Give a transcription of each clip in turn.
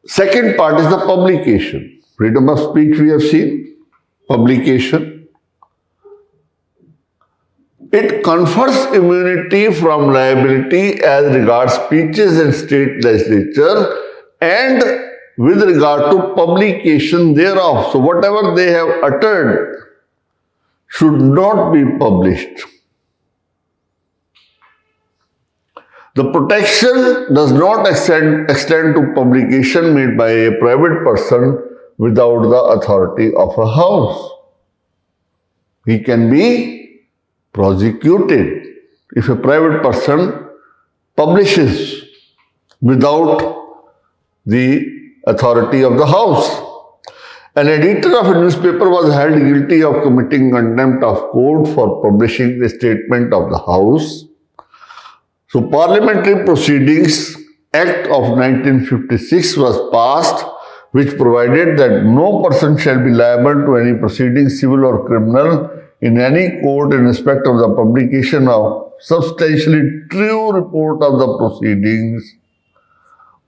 Second part is the publication. Freedom of speech we have seen, publication. It confers immunity from liability as regards speeches in state legislature and with regard to publication thereof. So whatever they have uttered should not be published. The protection does not extend to publication made by a private person without the authority of a house. He can be prosecuted if a private person publishes without the authority of the house. An editor of a newspaper was held guilty of committing contempt of court for publishing the statement of the house. So Parliamentary Proceedings Act of 1956 was passed, which provided that no person shall be liable to any proceeding, civil or criminal, in any court in respect of the publication of substantially true report of the proceedings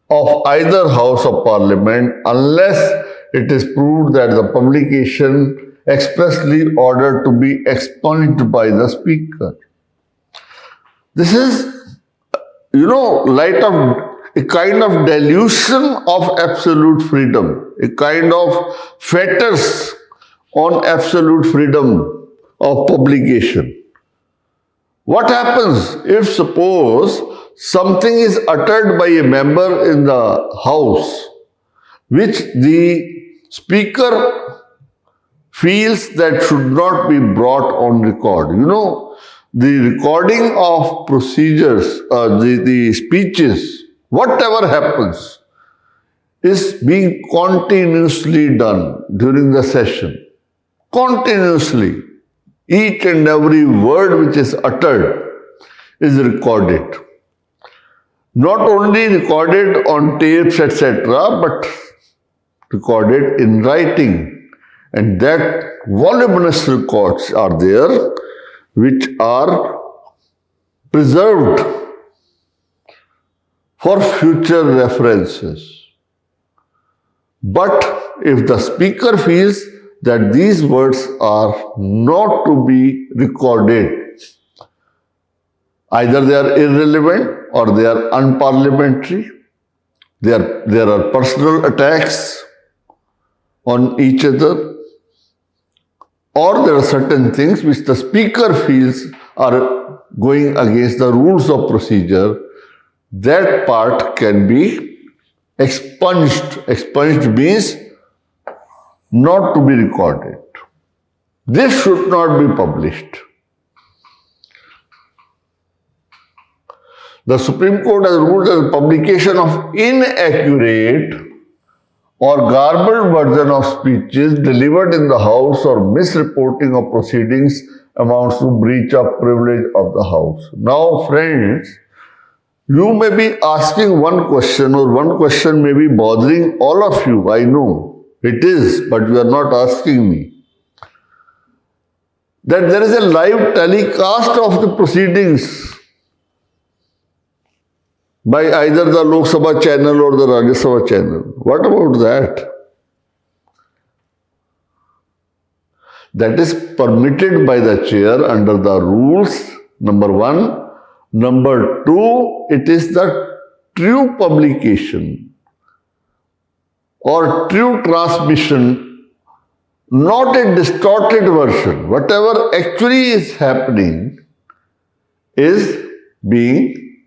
of either House of Parliament unless it is proved that the publication expressly ordered to be expunged by the Speaker. This is, light of a kind of dilution of absolute freedom, a kind of fetters on absolute freedom of publication. What happens if, suppose, something is uttered by a member in the House which the Speaker feels that should not be brought on record? The recording of procedures, the speeches, whatever happens, is being continuously done during the session. Continuously. Each and every word which is uttered is recorded. Not only recorded on tapes, etc., but recorded in writing. And that voluminous records are there, which are preserved for future references. But if the Speaker feels that these words are not to be recorded, either they are irrelevant or they are unparliamentary, there are personal attacks on each other, or there are certain things which the Speaker feels are going against the rules of procedure, that part can be expunged. Expunged means not to be recorded. This should not be published. The Supreme Court has ruled that the publication of inaccurate or garbled version of speeches delivered in the House or misreporting of proceedings amounts to breach of privilege of the House. Now, friends, you may be asking one question, or one question may be bothering all of you. I know it is, but you are not asking me. That there is a live telecast of the proceedings by either the Lok Sabha channel or the Rajya Sabha channel. What about that? That is permitted by the chair under the rules, number one. Number two, it is the true publication or true transmission, not a distorted version. Whatever actually is happening is being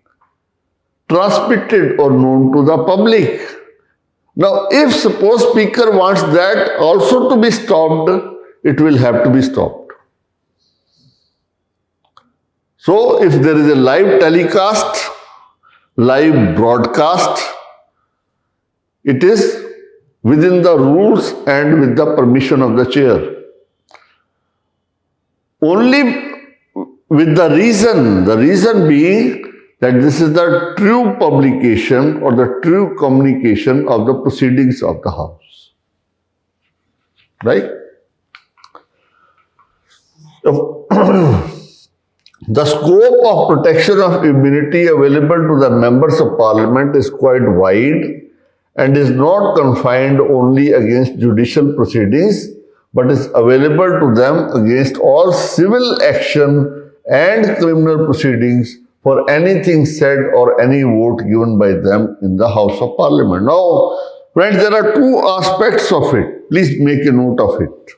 transmitted or known to the public. Now, if suppose Speaker wants that also to be stopped, it will have to be stopped. So, if there is a live telecast, live broadcast, it is within the rules and with the permission of the chair. Only with the reason being that this is the true publication or the true communication of the proceedings of the House. Right? The scope of protection of immunity available to the members of Parliament is quite wide and is not confined only against judicial proceedings, but is available to them against all civil action and criminal proceedings for anything said or any vote given by them in the House of Parliament. Now, friends, there are two aspects of it. Please make a note of it.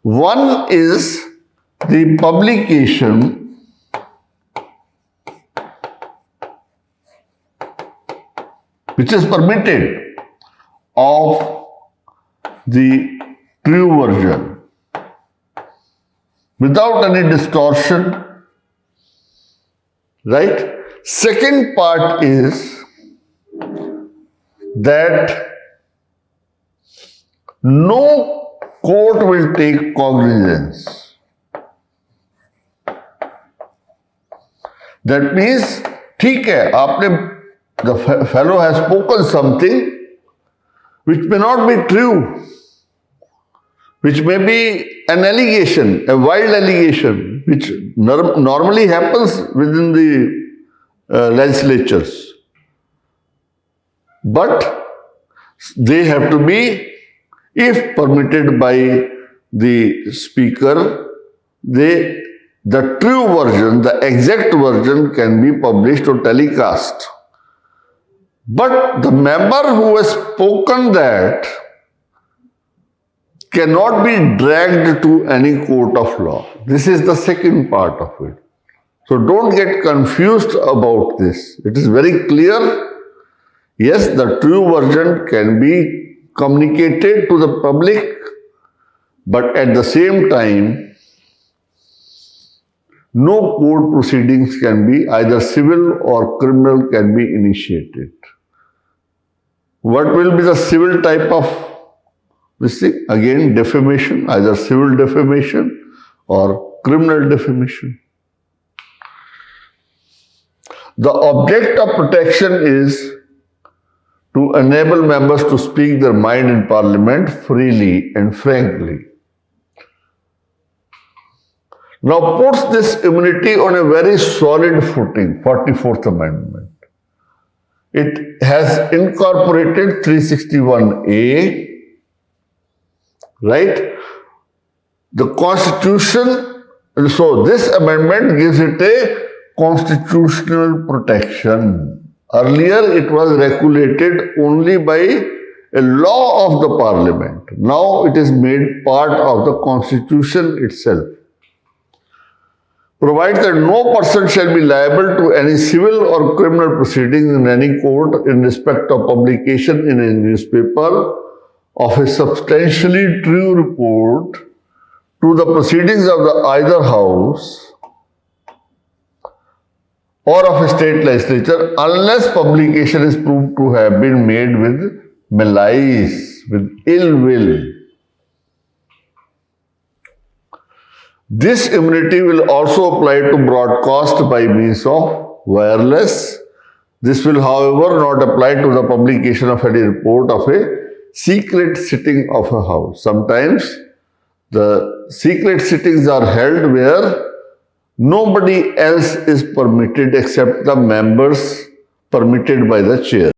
One is the publication which is permitted of the true version without any distortion, right? Second part is that no court will take cognizance. That means, ठीक है, आपने, the fellow has spoken something which may not be true, which may be an allegation, a wild allegation, which normally happens within the legislatures. But they have to be, if permitted by the speaker, the true version, the exact version can be published or telecast. But the member who has spoken that cannot be dragged to any court of law. This is the second part of it. So don't get confused about this. It is very clear. Yes, the true version can be communicated to the public, but at the same time, no court proceedings can be, either civil or criminal, can be initiated. What will be the civil type of this thing? Again, defamation, either civil defamation or criminal defamation. The object of protection is to enable members to speak their mind in Parliament freely and frankly. Now puts this immunity on a very solid footing, 44th Amendment. It has incorporated 361A, right? The Constitution, so this amendment gives it a constitutional protection. Earlier it was regulated only by a law of the Parliament. Now it is made part of the Constitution itself. Provides that no person shall be liable to any civil or criminal proceedings in any court in respect of publication in a newspaper of a substantially true report to the proceedings of the either house or of a state legislature unless publication is proved to have been made with malice, with ill will. This immunity will also apply to broadcast by means of wireless. This will, however, not apply to the publication of any report of a secret sitting of a house. Sometimes the secret sittings are held where nobody else is permitted except the members permitted by the chair.